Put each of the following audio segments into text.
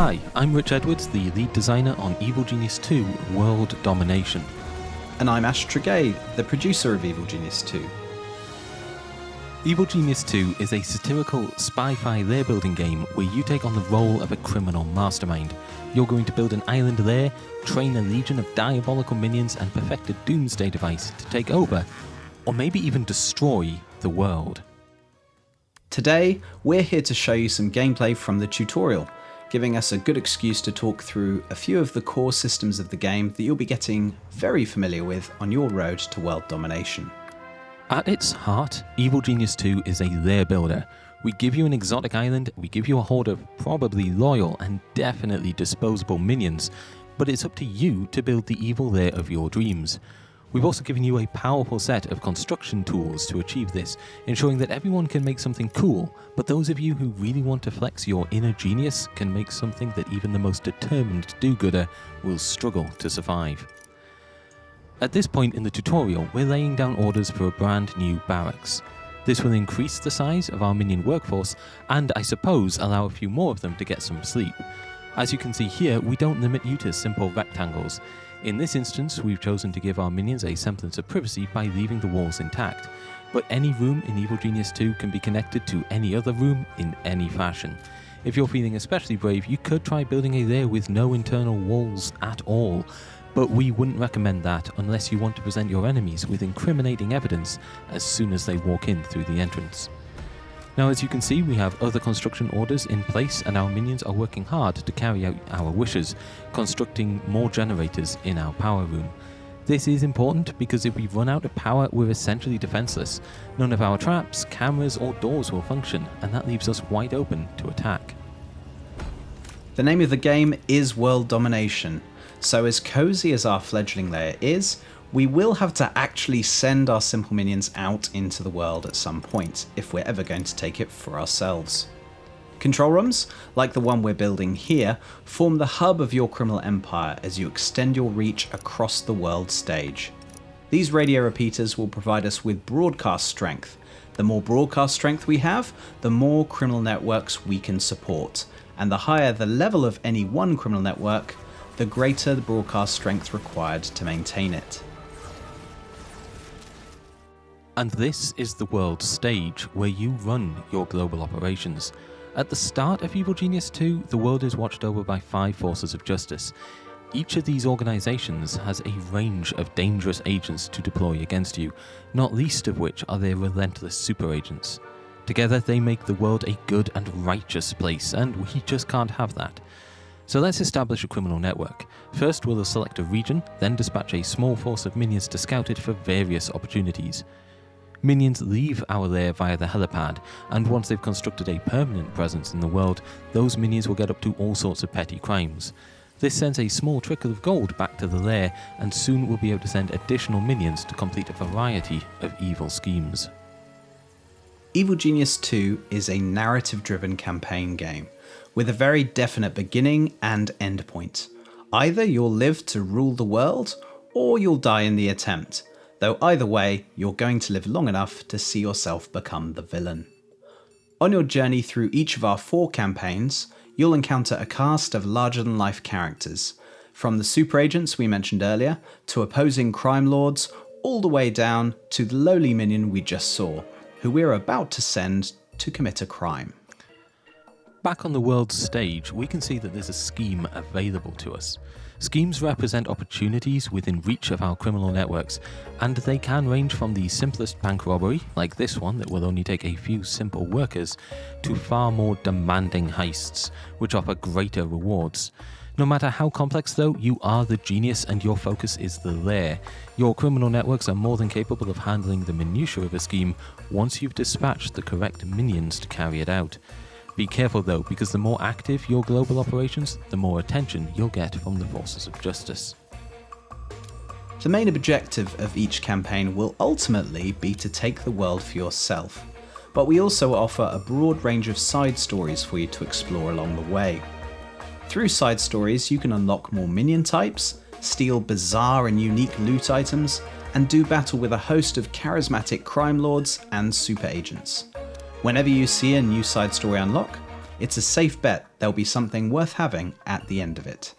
Hi, I'm Rich Edwards, the lead designer on Evil Genius 2 World Domination. And I'm Ash Tregay, the producer of Evil Genius 2. Evil Genius 2 is a satirical spy-fi lair building game where you take on the role of a criminal mastermind. You're going to build an island lair, train a legion of diabolical minions, and perfect a doomsday device to take over, or maybe even destroy, the world. Today, we're here to show you some gameplay from the tutorial, giving us a good excuse to talk through a few of the core systems of the game that you'll be getting very familiar with on your road to world domination. At its heart, Evil Genius 2 is a lair builder. We give you an exotic island, we give you a horde of probably loyal and definitely disposable minions, but it's up to you to build the evil lair of your dreams. We've also given you a powerful set of construction tools to achieve this, ensuring that everyone can make something cool, but those of you who really want to flex your inner genius can make something that even the most determined do-gooder will struggle to survive. At this point in the tutorial, we're laying down orders for a brand new barracks. This will increase the size of our minion workforce, and I suppose allow a few more of them to get some sleep. As you can see here, we don't limit you to simple rectangles. In this instance, we've chosen to give our minions a semblance of privacy by leaving the walls intact, but any room in Evil Genius 2 can be connected to any other room in any fashion. If you're feeling especially brave, you could try building a lair with no internal walls at all, but we wouldn't recommend that unless you want to present your enemies with incriminating evidence as soon as they walk in through the entrance. Now, as you can see, we have other construction orders in place and our minions are working hard to carry out our wishes, constructing more generators in our power room. This is important because if we run out of power, we're essentially defenseless. None of our traps, cameras or doors will function, and that leaves us wide open to attack. The name of the game is World Domination, so as cozy as our fledgling lair is, we will have to actually send our simple minions out into the world at some point, if we're ever going to take it for ourselves. Control rooms, like the one we're building here, form the hub of your criminal empire as you extend your reach across the world stage. These radio repeaters will provide us with broadcast strength. The more broadcast strength we have, the more criminal networks we can support, and the higher the level of any one criminal network, the greater the broadcast strength required to maintain it. And this is the world stage where you run your global operations. At the start of Evil Genius 2, the world is watched over by 5 forces of justice. Each of these organizations has a range of dangerous agents to deploy against you, not least of which are their relentless super agents. Together they make the world a good and righteous place, and we just can't have that. So let's establish a criminal network. First we'll select a region, then dispatch a small force of minions to scout it for various opportunities. Minions leave our lair via the helipad, and once they've constructed a permanent presence in the world, those minions will get up to all sorts of petty crimes. This sends a small trickle of gold back to the lair, and soon we'll be able to send additional minions to complete a variety of evil schemes. Evil Genius 2 is a narrative-driven campaign game, with a very definite beginning and end point. Either you'll live to rule the world, or you'll die in the attempt. Though either way, you're going to live long enough to see yourself become the villain. On your journey through each of our 4 campaigns, you'll encounter a cast of larger-than-life characters, from the super agents we mentioned earlier, to opposing crime lords, all the way down to the lowly minion we just saw, who we're about to send to commit a crime. Back on the world stage, we can see that there's a scheme available to us. Schemes represent opportunities within reach of our criminal networks, and they can range from the simplest bank robbery, like this one that will only take a few simple workers, to far more demanding heists, which offer greater rewards. No matter how complex though, you are the genius and your focus is the lair. Your criminal networks are more than capable of handling the minutiae of a scheme once you've dispatched the correct minions to carry it out. Be careful though, because the more active your global operations, the more attention you'll get from the forces of justice. The main objective of each campaign will ultimately be to take the world for yourself, but we also offer a broad range of side stories for you to explore along the way. Through side stories you can unlock more minion types, steal bizarre and unique loot items, and do battle with a host of charismatic crime lords and super agents. Whenever you see a new side story unlock, it's a safe bet there'll be something worth having at the end of it.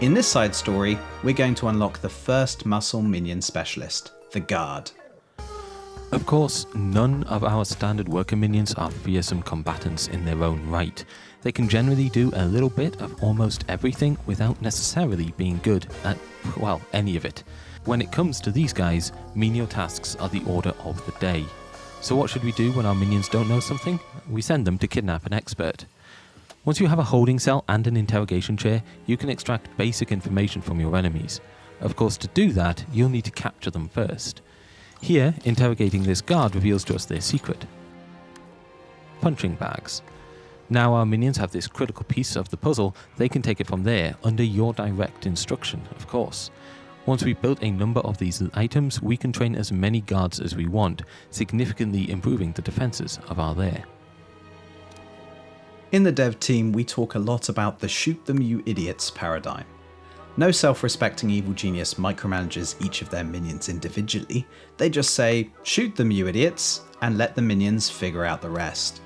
In this side story, we're going to unlock the first muscle minion specialist, the Guard. Of course, none of our standard worker minions are fearsome combatants in their own right. They can generally do a little bit of almost everything without necessarily being good at, well, any of it. When it comes to these guys, menial tasks are the order of the day. So what should we do when our minions don't know something? We send them to kidnap an expert. Once you have a holding cell and an interrogation chair, you can extract basic information from your enemies. Of course, to do that, you'll need to capture them first. Here, interrogating this guard reveals to us their secret. Punching bags. Now our minions have this critical piece of the puzzle, they can take it from there, under your direct instruction, of course. Once we've built a number of these items, we can train as many guards as we want, significantly improving the defenses of our lair. In the dev team, we talk a lot about the shoot them you idiots paradigm. No self-respecting evil genius micromanages each of their minions individually, they just say, shoot them you idiots, and let the minions figure out the rest.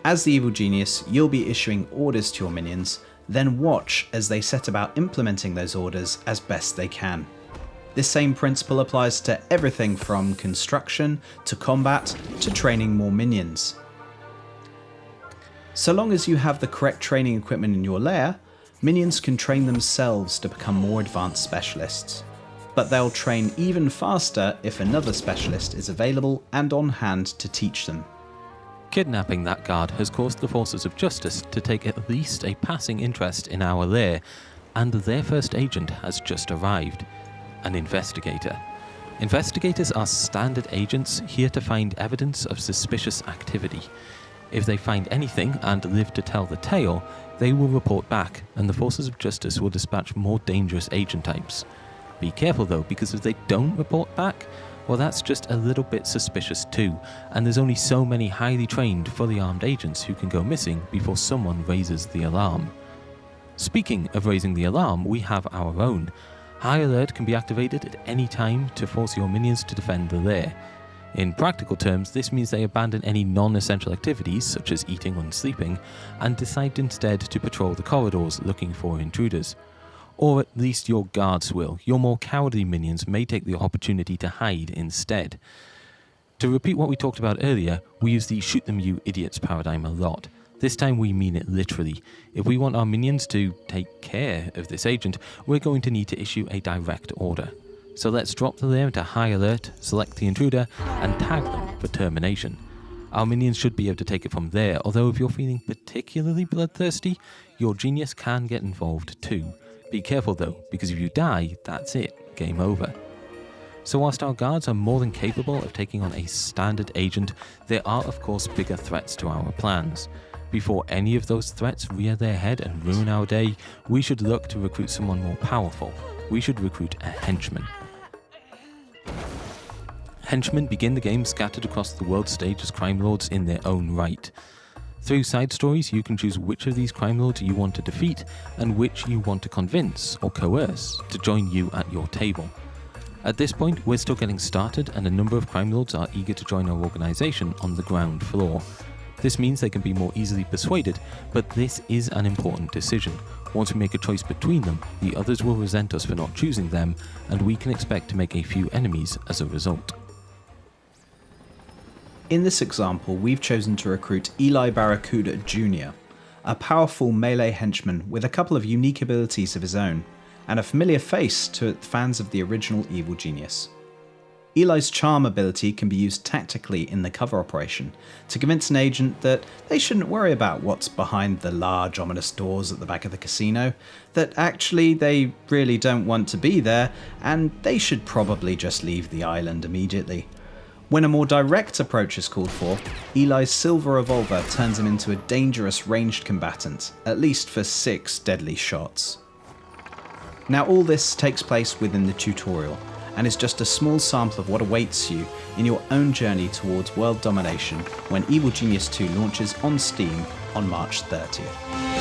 As the evil genius, you'll be issuing orders to your minions, then watch as they set about implementing those orders as best they can. This same principle applies to everything from construction, to combat, to training more minions. So long as you have the correct training equipment in your lair, minions can train themselves to become more advanced specialists. But they'll train even faster if another specialist is available and on hand to teach them. Kidnapping that guard has caused the forces of justice to take at least a passing interest in our lair, and their first agent has just arrived, an investigator. Investigators are standard agents here to find evidence of suspicious activity. If they find anything and live to tell the tale, they will report back, and the forces of justice will dispatch more dangerous agent types. Be careful though, because if they don't report back, well, that's just a little bit suspicious too, and there's only so many highly trained, fully armed agents who can go missing before someone raises the alarm. Speaking of raising the alarm, we have our own. High Alert can be activated at any time to force your minions to defend the lair. In practical terms, this means they abandon any non-essential activities, such as eating and sleeping, and decide instead to patrol the corridors looking for intruders. Or at least your guards will. Your more cowardly minions may take the opportunity to hide instead. To repeat what we talked about earlier, we use the shoot them you idiots paradigm a lot. This time we mean it literally. If we want our minions to take care of this agent, we're going to need to issue a direct order. So let's drop the lair into high alert, select the intruder, and tag them for termination. Our minions should be able to take it from there, although if you're feeling particularly bloodthirsty, your genius can get involved too. Be careful though, because if you die, that's it, game over. So whilst our guards are more than capable of taking on a standard agent, there are of course bigger threats to our plans. Before any of those threats rear their head and ruin our day, we should look to recruit someone more powerful. We should recruit a henchman. Henchmen begin the game scattered across the world stage as crime lords in their own right. Through side stories, you can choose which of these crime lords you want to defeat and which you want to convince or coerce to join you at your table. At this point, we're still getting started and a number of crime lords are eager to join our organisation on the ground floor. This means they can be more easily persuaded, but this is an important decision. Once we make a choice between them, the others will resent us for not choosing them, and we can expect to make a few enemies as a result. In this example, we've chosen to recruit Eli Barracuda Jr., a powerful melee henchman with a couple of unique abilities of his own, and a familiar face to fans of the original Evil Genius. Eli's charm ability can be used tactically in the cover operation to convince an agent that they shouldn't worry about what's behind the large ominous doors at the back of the casino, that actually they really don't want to be there, and they should probably just leave the island immediately. When a more direct approach is called for, Eli's silver revolver turns him into a dangerous ranged combatant, at least for 6 deadly shots. Now all this takes place within the tutorial, and is just a small sample of what awaits you in your own journey towards world domination when Evil Genius 2 launches on Steam on March 30th.